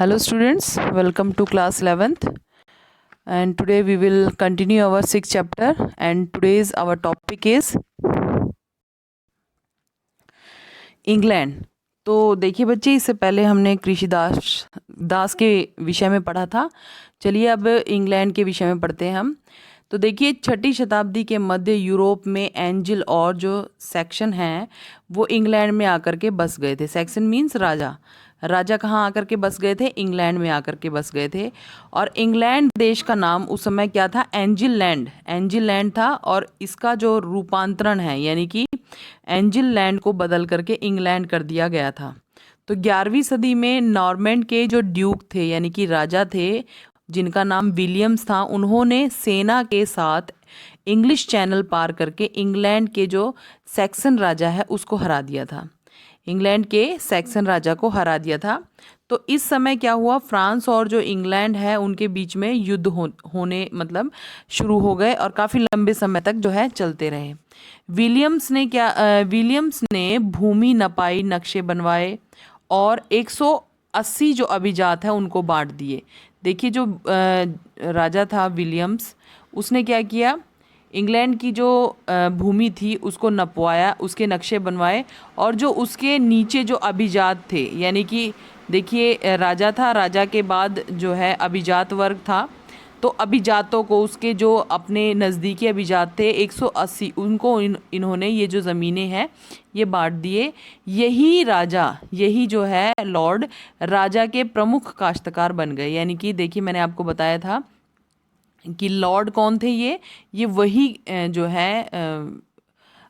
Hello students, welcome to class 11th, and today we will continue our 6th chapter, and today's our topic is England. तो देखिए बच्चे, इससे पहले हमने कृषि दास के विषय में पढ़ा था। चलिए अब इंग्लैंड के विषय में पढ़ते हैं हम। तो देखिए 6ठी शताब्दी के मध्य यूरोप में एंजल और जो सेक्शन हैं वो इंग्लैंड में आकर के बस गए थे। सेक्शन मीन्स राजा। राजा कहाँ आकर के बस गए थे? इंग्लैंड में आकर के बस गए थे। और इंग्लैंड देश का नाम उस समय क्या था? Angel land. एंजिल लैंड था, और इसका जो रूपांतरण है यानी कि एंजिल लैंड को बदल करके इंग्लैंड कर दिया गया था। तो 11वीं सदी में नॉर्मैंड के जो ड्यूक थे यानी कि राजा थे, जिनका नाम विलियम्स था, उन्होंने सेना के साथ इंग्लिश चैनल पार करके इंग्लैंड के जो सैक्सन राजा है उसको हरा दिया था। इंग्लैंड के सैक्सन राजा को हरा दिया था। तो इस समय क्या हुआ? फ्रांस और जो इंग्लैंड है उनके बीच में युद्ध होने मतलब शुरू हो गए, और काफ़ी लंबे समय तक जो है चलते रहे। विलियम्स ने भूमि नपाई, नक्शे बनवाए और 180 जो अभिजात है उनको बांट दिए। देखिए जो राजा था विलियम्स, उसने क्या किया? इंग्लैंड की जो भूमि थी उसको नपवाया, उसके नक्शे बनवाए, और जो उसके नीचे जो अभिजात थे यानी कि देखिए राजा था, राजा के बाद जो है अभिजात वर्ग था। तो अभिजातों को, उसके जो अपने नज़दीकी अभिजात थे 180, उनको इन्होंने ये जो ज़मीनें हैं ये बांट दिए। यही जो है लॉर्ड राजा के प्रमुख काश्तकार बन गए। यानी कि देखिए मैंने आपको बताया था कि लॉर्ड कौन थे? ये वही जो है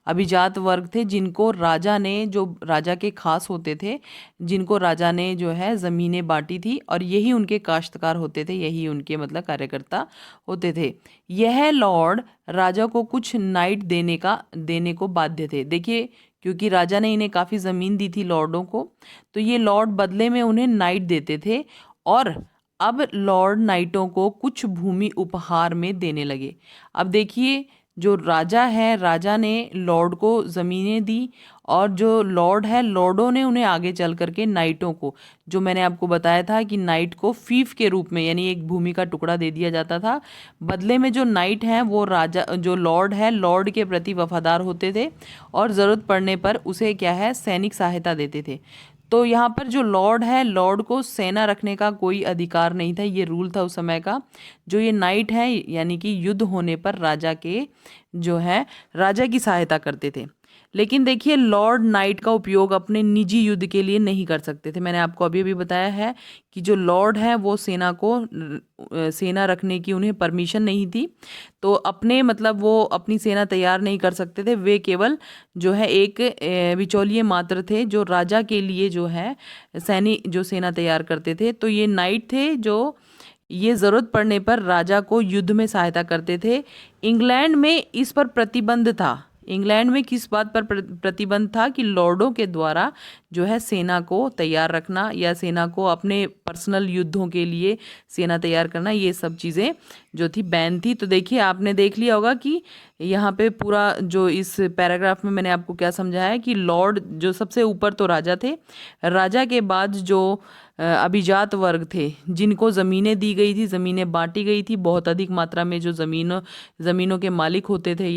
अभिजात वर्ग थे जिनको राजा ने, जो राजा के खास होते थे, जिनको राजा ने जो है ज़मीनें बांटी थी, और यही उनके काश्तकार होते थे, यही उनके मतलब कार्यकर्ता होते थे। यह लॉर्ड राजा को कुछ नाइट देने को बाध्य थे। देखिए क्योंकि राजा ने इन्हें काफ़ी ज़मीन दी थी लॉर्डों को, तो ये लॉर्ड बदले में उन्हें नाइट देते थे, और अब लॉर्ड नाइटों को कुछ भूमि उपहार में देने लगे। अब देखिए जो राजा है, राजा ने लॉर्ड को ज़मीनें दी, और जो लॉर्ड है, लॉर्डों ने उन्हें आगे चल करके नाइटों को, जो मैंने आपको बताया था कि नाइट को फीफ के रूप में यानी एक भूमि का टुकड़ा दे दिया जाता था। बदले में जो नाइट हैं वो राजा, जो लॉर्ड है, लॉर्ड के प्रति वफादार होते थे, और ज़रूरत पड़ने पर उसे क्या है, सैनिक सहायता देते थे। तो यहाँ पर जो लॉर्ड है, लॉर्ड को सेना रखने का कोई अधिकार नहीं था, ये रूल था उस समय का। जो ये नाइट है यानी कि युद्ध होने पर राजा के जो है, राजा की सहायता करते थे। लेकिन देखिए लॉर्ड नाइट का उपयोग अपने निजी युद्ध के लिए नहीं कर सकते थे। मैंने आपको अभी अभी बताया है कि जो लॉर्ड है वो सेना रखने की उन्हें परमिशन नहीं थी। तो अपने मतलब वो अपनी सेना तैयार नहीं कर सकते थे। वे केवल जो है एक बिचौलिए मात्र थे जो राजा के लिए जो है सेना तैयार करते थे। तो ये नाइट थे जो ये ज़रूरत पड़ने पर राजा को युद्ध में सहायता करते थे। इंग्लैंड में इस पर प्रतिबंध था। इंग्लैंड में किस बात पर प्रतिबंध था? कि लॉर्डों के द्वारा जो है सेना को तैयार रखना, या सेना को अपने पर्सनल युद्धों के लिए सेना तैयार करना, ये सब चीज़ें जो थी बैन थी। तो देखिए आपने देख लिया होगा कि यहाँ पे पूरा जो इस पैराग्राफ में मैंने आपको क्या समझाया है कि लॉर्ड जो सबसे ऊपर तो राजा थे, राजा के बाद जो अभिजात वर्ग थे जिनको ज़मीनें दी गई थी, ज़मीनें बांटी गई थी, बहुत अधिक मात्रा में जो ज़मीनों के मालिक होते थे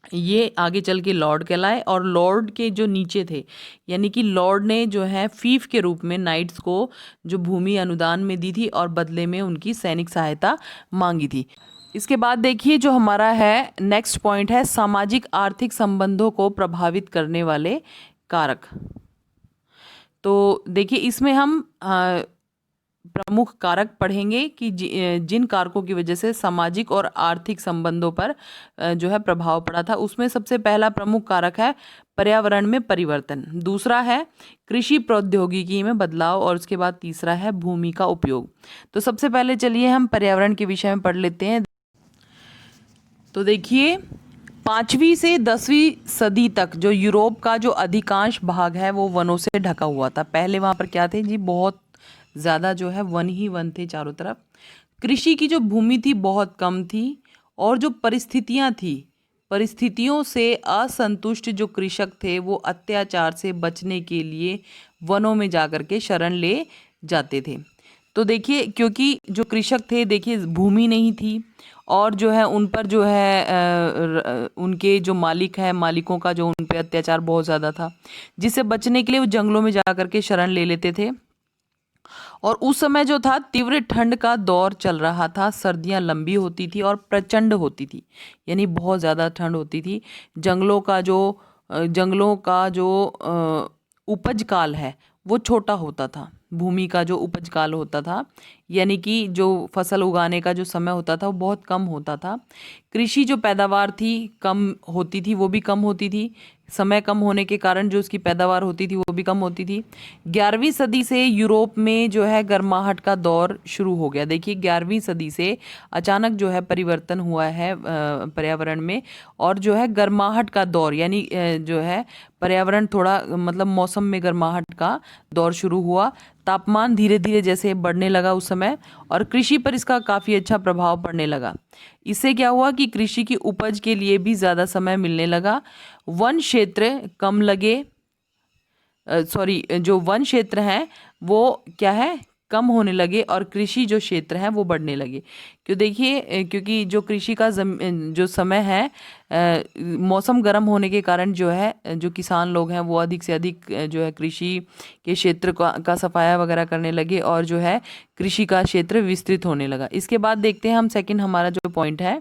ये आगे चल के लॉर्ड कहलाए। और लॉर्ड के जो नीचे थे यानी कि लॉर्ड ने जो है फीफ के रूप में नाइट्स को जो भूमि अनुदान में दी थी, और बदले में उनकी सैनिक सहायता मांगी थी। इसके बाद देखिए जो हमारा है नेक्स्ट पॉइंट है सामाजिक आर्थिक संबंधों को प्रभावित करने वाले कारक। तो देखिए इसमें हम प्रमुख कारक पढ़ेंगे कि जिन कारकों की वजह से सामाजिक और आर्थिक संबंधों पर जो है प्रभाव पड़ा था। उसमें सबसे पहला प्रमुख कारक है पर्यावरण में परिवर्तन, दूसरा है कृषि प्रौद्योगिकी में बदलाव, और उसके बाद तीसरा है भूमि का उपयोग। तो सबसे पहले चलिए हम पर्यावरण के विषय में पढ़ लेते हैं। तो देखिए 5वीं से 10वीं सदी तक जो यूरोप का जो अधिकांश भाग है वो वनों से ढका हुआ था। पहले वहाँ पर क्या थे जी? बहुत ज़्यादा जो है वन ही वन थे चारों तरफ। कृषि की जो भूमि थी बहुत कम थी, और जो परिस्थितियों से असंतुष्ट जो कृषक थे वो अत्याचार से बचने के लिए वनों में जाकर के शरण ले जाते थे। तो देखिए क्योंकि जो कृषक थे देखिए भूमि नहीं थी और जो है उन पर जो है उनके जो मालिक हैं मालिकों का जो उन पे अत्याचार बहुत ज़्यादा था, जिससे बचने के लिए वो जंगलों में जा कर के शरण ले लेते थे। और उस समय जो था तीव्र ठंड का दौर चल रहा था, सर्दियां लंबी होती थी और प्रचंड होती थी, यानी बहुत ज़्यादा ठंड होती थी। जंगलों का जो उपज काल है वो छोटा होता था। भूमि का जो उपज काल होता था यानी कि जो फसल उगाने का जो समय होता था वो बहुत कम होता था। कृषि जो पैदावार थी कम होती थी, वो भी कम होती थी। समय कम होने के कारण जो उसकी पैदावार होती थी वो भी कम होती थी। 11वीं सदी से यूरोप में जो है गर्माहट का दौर शुरू हो गया। देखिए 11वीं सदी से अचानक जो है परिवर्तन हुआ है पर्यावरण में, और जो है गर्माहट का दौर यानी जो है पर्यावरण थोड़ा मतलब मौसम में गर्माहट का दौर शुरू हुआ। तापमान धीरे धीरे जैसे बढ़ने लगा उस समय, और कृषि पर इसका काफ़ी अच्छा प्रभाव पड़ने लगा। इससे क्या हुआ कि कृषि की उपज के लिए भी ज़्यादा समय मिलने लगा। वन क्षेत्र कम लगे, जो वन क्षेत्र हैं वो क्या है कम होने लगे, और कृषि जो क्षेत्र हैं वो बढ़ने लगे। क्यों देखिए क्योंकि जो कृषि का जो समय है मौसम गर्म होने के कारण जो है जो किसान लोग हैं वो अधिक से अधिक जो है कृषि के क्षेत्र का सफाया वगैरह करने लगे, और जो है कृषि का क्षेत्र विस्तृत होने लगा। इसके बाद देखते हैं हम सेकंड, हमारा जो पॉइंट है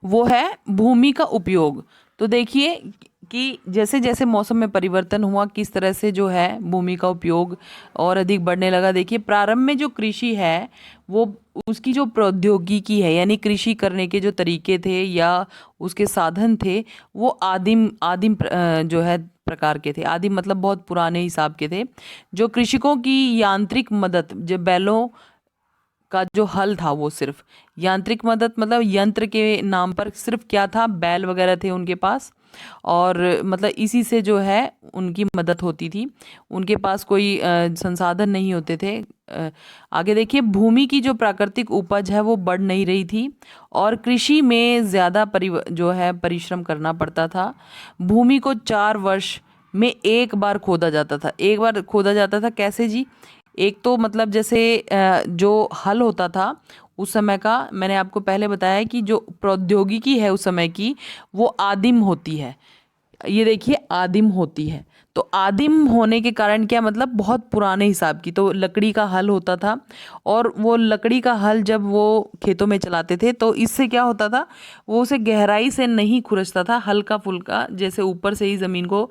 वो है भूमि का उपयोग। तो देखिए कि जैसे जैसे मौसम में परिवर्तन हुआ किस तरह से जो है भूमि का उपयोग और अधिक बढ़ने लगा। देखिए प्रारंभ में जो कृषि है वो उसकी जो प्रौद्योगिकी है यानी कृषि करने के जो तरीके थे या उसके साधन थे वो आदिम आदिम जो है प्रकार के थे। आदिम मतलब बहुत पुराने हिसाब के थे। जो कृषकों की यांत्रिक मदद, जो बैलों का जो हल था वो सिर्फ यांत्रिक मदद मतलब यंत्र के नाम पर सिर्फ क्या था, बैल वगैरह थे उनके पास, और मतलब इसी से जो है उनकी मदद होती थी। उनके पास कोई संसाधन नहीं होते थे। आगे देखिए भूमि की जो प्राकृतिक उपज है वो बढ़ नहीं रही थी, और कृषि में ज़्यादा जो है परिश्रम करना पड़ता था। भूमि को 4 वर्ष में एक बार खोदा जाता था। एक बार खोदा जाता था कैसे जी? एक तो मतलब जैसे जो हल होता था उस समय का, मैंने आपको पहले बताया है कि जो प्रौद्योगिकी है उस समय की वो आदिम होती है। ये देखिए आदिम होती है, तो आदिम होने के कारण क्या मतलब बहुत पुराने हिसाब की, तो लकड़ी का हल होता था, और वो लकड़ी का हल जब वो खेतों में चलाते थे तो इससे क्या होता था वो उसे गहराई से नहीं खुरचता था, हल्का फुल्का जैसे ऊपर से ही ज़मीन को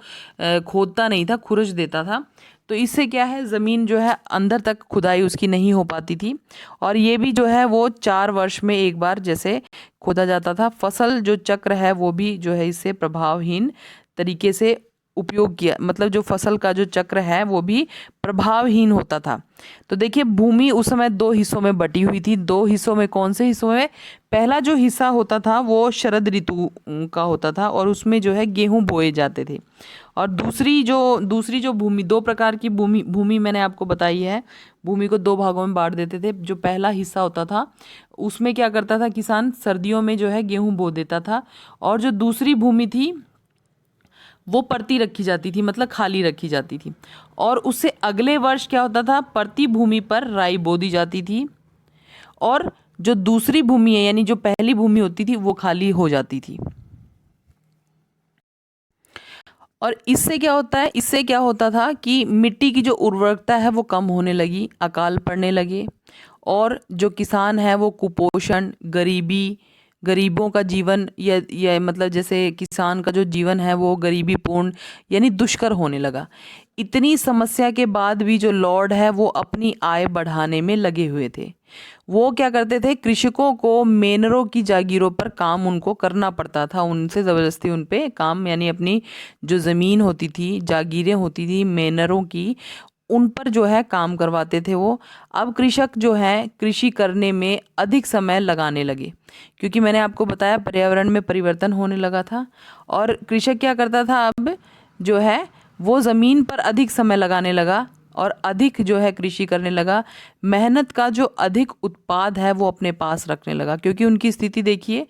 खोदता नहीं था, खुरच देता था। तो इससे क्या है ज़मीन जो है अंदर तक खुदाई उसकी नहीं हो पाती थी, और ये भी जो है वो 4 वर्ष में एक बार जैसे खोदा जाता था। फसल जो चक्र है वो भी जो है इससे प्रभावहीन तरीके से उपयोग किया, मतलब जो फसल का जो चक्र है वो भी प्रभावहीन होता था। तो देखिए भूमि उस समय 2 हिस्सों में बटी हुई थी। 2 हिस्सों में कौन से हिस्सों में? पहला जो हिस्सा होता था वो शरद ऋतु का होता था, और उसमें जो है गेहूं बोए जाते थे। और दूसरी जो भूमि, 2 प्रकार की भूमि मैंने आपको बताई है। भूमि को 2 भागों में बांट देते थे। जो पहला हिस्सा होता था उसमें क्या करता था किसान, सर्दियों में जो है गेहूं बो देता था, और जो दूसरी भूमि थी वो परती रखी जाती थी, मतलब खाली रखी जाती थी, और उससे अगले वर्ष क्या होता था परती भूमि पर राई बो दी जाती थी, और जो दूसरी भूमि है यानी जो पहली भूमि होती थी वो खाली हो जाती थी। और इससे क्या होता था कि मिट्टी की जो उर्वरकता है वो कम होने लगी, अकाल पड़ने लगे, और जो किसान है वो कुपोषण, गरीबों का जीवन या मतलब जैसे किसान का जो जीवन है वो गरीबी पूर्ण यानी दुष्कर होने लगा। इतनी समस्या के बाद भी जो लॉर्ड है वो अपनी आय बढ़ाने में लगे हुए थे। वो क्या करते थे, कृषकों को मेनरों की जागीरों पर काम उनको करना पड़ता था, उनसे ज़बरदस्ती उन पे काम यानी अपनी जो ज़मीन होती थी, जागीरें होती थी मेनरों की, उन पर जो है काम करवाते थे वो। अब कृषक जो है कृषि करने में अधिक समय लगाने लगे, क्योंकि मैंने आपको बताया पर्यावरण में परिवर्तन होने लगा था, और कृषक क्या करता था अब जो है वो ज़मीन पर अधिक समय लगाने लगा और अधिक जो है कृषि करने लगा। मेहनत का जो अधिक उत्पाद है वो अपने पास रखने लगा, क्योंकि उनकी स्थिति देखिए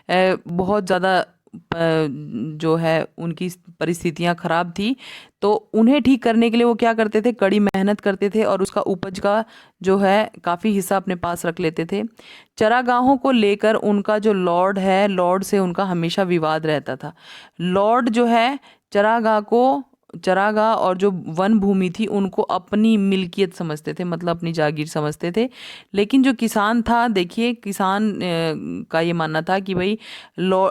बहुत ज़्यादा जो है उनकी परिस्थितियां खराब थी, तो उन्हें ठीक करने के लिए वो क्या करते थे, कड़ी मेहनत करते थे और उसका उपज का जो है काफ़ी हिस्सा अपने पास रख लेते थे। चरागाहों को लेकर उनका जो लॉर्ड है, लॉर्ड से उनका हमेशा विवाद रहता था। लॉर्ड जो है चरागाह और जो वन भूमि थी उनको अपनी मिल्कियत समझते थे, मतलब अपनी जागीर समझते थे। लेकिन जो किसान था, देखिए किसान का ये मानना था कि भाई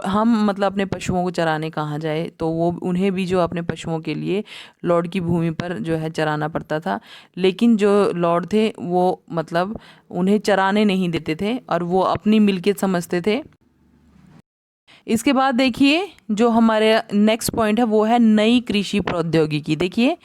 हम मतलब अपने पशुओं को चराने कहाँ जाए, तो वो उन्हें भी जो अपने पशुओं के लिए लॉर्ड की भूमि पर जो है चराना पड़ता था। लेकिन जो लॉर्ड थे वो मतलब उन्हें चराने नहीं देते थे और वो अपनी मिल्कियत समझते थे। इसके बाद देखिए जो हमारे नेक्स्ट पॉइंट है वो है नई कृषि प्रौद्योगिकी। देखिए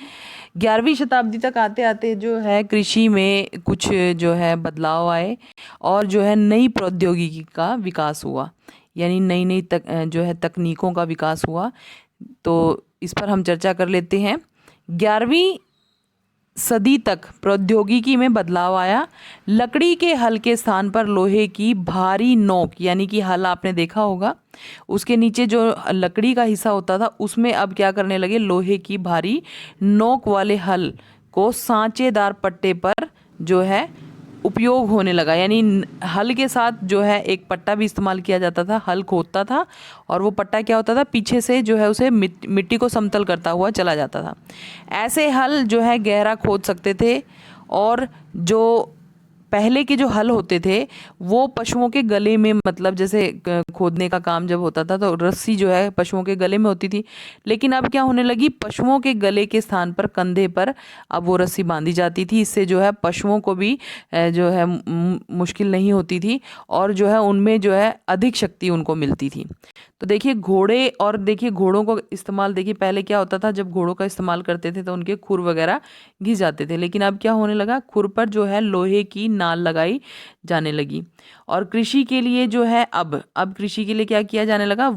11वीं शताब्दी तक आते आते जो है कृषि में कुछ जो है बदलाव आए और जो है नई प्रौद्योगिकी का विकास हुआ, यानी नई नई जो है तकनीकों का विकास हुआ। तो इस पर हम चर्चा कर लेते हैं। 11वीं सदी तक प्रौद्योगिकी में बदलाव आया। लकड़ी के हल के स्थान पर लोहे की भारी नोक, यानी कि हल आपने देखा होगा, उसके नीचे जो लकड़ी का हिस्सा होता था उसमें अब क्या करने लगे, लोहे की भारी नोक वाले हल को सांचेदार पट्टे पर जो है उपयोग होने लगा। यानी हल के साथ जो है एक पट्टा भी इस्तेमाल किया जाता था। हल खोदता था और वो पट्टा क्या होता था, पीछे से जो है उसे मिट्टी को समतल करता हुआ चला जाता था। ऐसे हल जो है गहरा खोद सकते थे और जो पहले के जो हल होते थे वो पशुओं के गले में, मतलब जैसे खोदने का काम जब होता था तो रस्सी जो है पशुओं के गले में होती थी। लेकिन अब क्या होने लगी, पशुओं के गले के स्थान पर कंधे पर अब वो रस्सी बांधी जाती थी। इससे जो है पशुओं को भी जो है मुश्किल नहीं होती थी और जो है उनमें जो है अधिक शक्ति उनको मिलती थी। तो देखिए घोड़े, और देखिए घोड़ों को इस्तेमाल, देखिए पहले क्या होता था, जब घोड़ों का इस्तेमाल करते थे तो उनके खुर वगैरह घिस जाते थे। लेकिन अब क्या होने लगा, खुर पर जो है लोहे की नाल लगाई जाने लगी। और कृषि के लिए जो है अब कृषि के लिए क्या किया जाने लगा,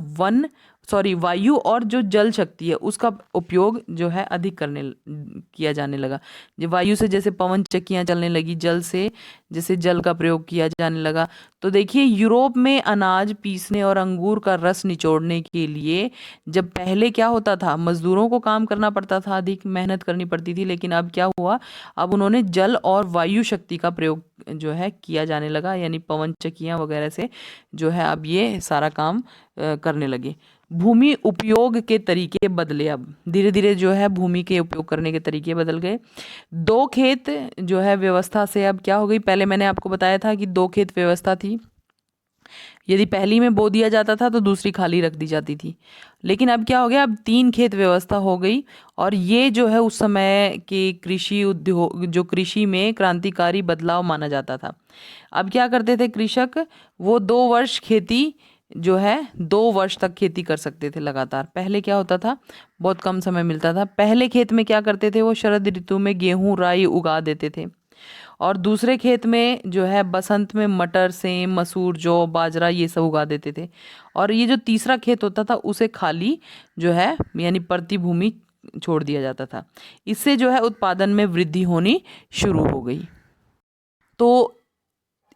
वायु और जो जल शक्ति है उसका उपयोग जो है अधिक किया जाने लगा। जो वायु से जैसे पवन चक्कियां चलने लगी, जल से जैसे जल का प्रयोग किया जाने लगा। तो देखिए यूरोप में अनाज पीसने और अंगूर का रस निचोड़ने के लिए जब पहले क्या होता था, मजदूरों को काम करना पड़ता था, अधिक मेहनत करनी पड़ती थी। लेकिन अब क्या हुआ, अब उन्होंने जल और वायु शक्ति का प्रयोग जो है किया जाने लगा, यानी पवन चक्कियां वगैरह से जो है अब ये सारा काम करने लगे। भूमि उपयोग के तरीके बदले, अब धीरे धीरे जो है भूमि के उपयोग करने के तरीके बदल गए। दो खेत जो है व्यवस्था से अब क्या हो गई, पहले मैंने आपको बताया था कि दो खेत व्यवस्था थी, यदि पहली में बो दिया जाता था तो दूसरी खाली रख दी जाती थी। लेकिन अब क्या हो गया, अब तीन खेत व्यवस्था हो गई और ये जो है उस समय के कृषि उद्योग, जो कृषि में क्रांतिकारी बदलाव माना जाता था। अब क्या करते थे कृषक, वो 2 वर्ष खेती जो है 2 वर्ष तक खेती कर सकते थे लगातार। पहले क्या होता था, बहुत कम समय मिलता था। पहले खेत में क्या करते थे, वो शरद ऋतु में गेहूं राई उगा देते थे और दूसरे खेत में जो है बसंत में मटर सेम मसूर जौ बाजरा ये सब उगा देते थे। और ये जो तीसरा खेत होता था उसे खाली जो है यानी परती भूमि छोड़ दिया जाता था। इससे जो है उत्पादन में वृद्धि होनी शुरू हो गई। तो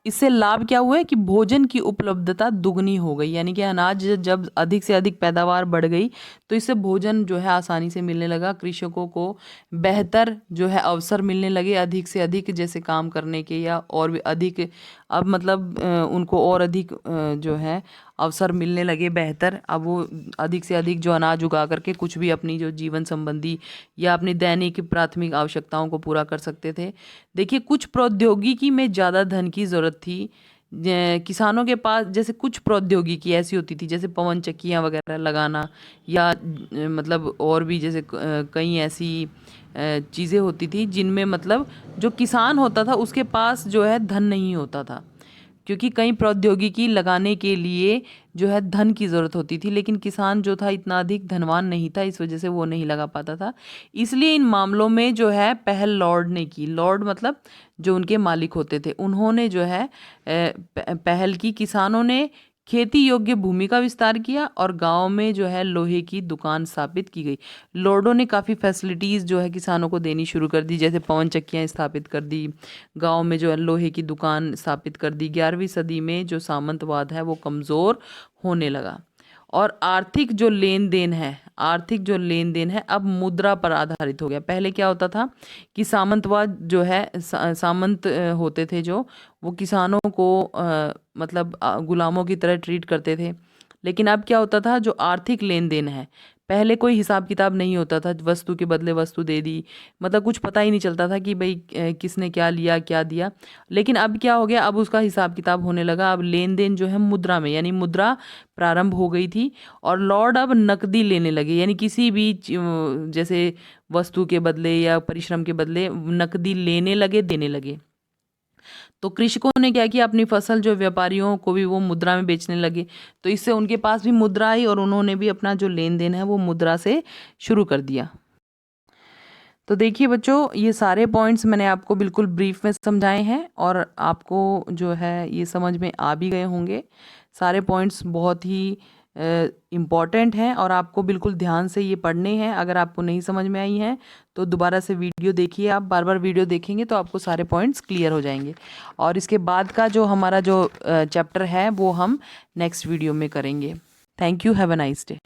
इससे लाभ क्या हुआ है कि भोजन की उपलब्धता दुगनी हो गई, यानी कि अनाज जब अधिक से अधिक पैदावार बढ़ गई तो इससे भोजन जो है आसानी से मिलने लगा। कृषकों को बेहतर जो है अवसर मिलने लगे, अधिक से अधिक जैसे काम करने के या और भी अधिक, अब मतलब उनको और अधिक जो है अवसर मिलने लगे बेहतर। अब वो अधिक से अधिक जो अनाज उगा करके कुछ भी अपनी जो जीवन संबंधी या अपनी दैनिक प्राथमिक आवश्यकताओं को पूरा कर सकते थे। देखिए कुछ प्रौद्योगिकी में ज़्यादा धन की ज़रूरत थी। किसानों के पास जैसे कुछ प्रौद्योगिकी ऐसी होती थी जैसे पवन चक्कियाँ वगैरह लगाना या मतलब और भी जैसे कई ऐसी चीज़ें होती थी जिनमें मतलब जो किसान होता था उसके पास जो है धन नहीं होता था, क्योंकि कई प्रौद्योगिकी लगाने के लिए जो है धन की ज़रूरत होती थी। लेकिन किसान जो था इतना अधिक धनवान नहीं था, इस वजह से वो नहीं लगा पाता था। इसलिए इन मामलों में जो है पहल लॉर्ड ने की। लॉर्ड मतलब जो उनके मालिक होते थे, उन्होंने जो है पहल की। किसानों ने खेती योग्य भूमि का विस्तार किया और गांव में जो है लोहे की दुकान स्थापित की गई। लॉर्डों ने काफ़ी फैसिलिटीज़ जो है किसानों को देनी शुरू कर दी, जैसे पवन चक्कियाँ स्थापित कर दी, गांव में जो है लोहे की दुकान स्थापित कर दी। 11वीं सदी में जो सामंतवाद है वो कमज़ोर होने लगा और आर्थिक जो लेन देन है, आर्थिक जो लेन देन है अब मुद्रा पर आधारित हो गया। पहले क्या होता था कि सामंतवाद जो है, सामंत होते थे जो, वो किसानों को मतलब गुलामों की तरह ट्रीट करते थे। लेकिन अब क्या होता था, जो आर्थिक लेन देन है, पहले कोई हिसाब किताब नहीं होता था, वस्तु के बदले वस्तु दे दी, मतलब कुछ पता ही नहीं चलता था कि भाई किसने क्या लिया क्या दिया। लेकिन अब क्या हो गया, अब उसका हिसाब किताब होने लगा। अब लेन देन जो है मुद्रा में, यानी मुद्रा प्रारंभ हो गई थी और लॉर्ड अब नकदी लेने लगे, यानी किसी भी जैसे वस्तु के बदले या परिश्रम के बदले नकदी लेने लगे, देने लगे। तो कृषकों ने क्या किया, अपनी फसल जो व्यापारियों को भी वो मुद्रा में बेचने लगे, तो इससे उनके पास भी मुद्रा आई और उन्होंने भी अपना जो लेन देन है वो मुद्रा से शुरू कर दिया। तो देखिए बच्चों, ये सारे पॉइंट्स मैंने आपको बिल्कुल ब्रीफ में समझाए हैं और आपको जो है ये समझ में आ भी गए होंगे। सारे पॉइंट्स बहुत ही इम्पॉर्टेंट हैं और आपको बिल्कुल ध्यान से ये पढ़ने हैं। अगर आपको नहीं समझ में आई हैं तो दोबारा से वीडियो देखिए। आप बार बार वीडियो देखेंगे तो आपको सारे पॉइंट्स क्लियर हो जाएंगे। और इसके बाद का जो हमारा जो चैप्टर है वो हम नेक्स्ट वीडियो में करेंगे। Thank you, have a nice day.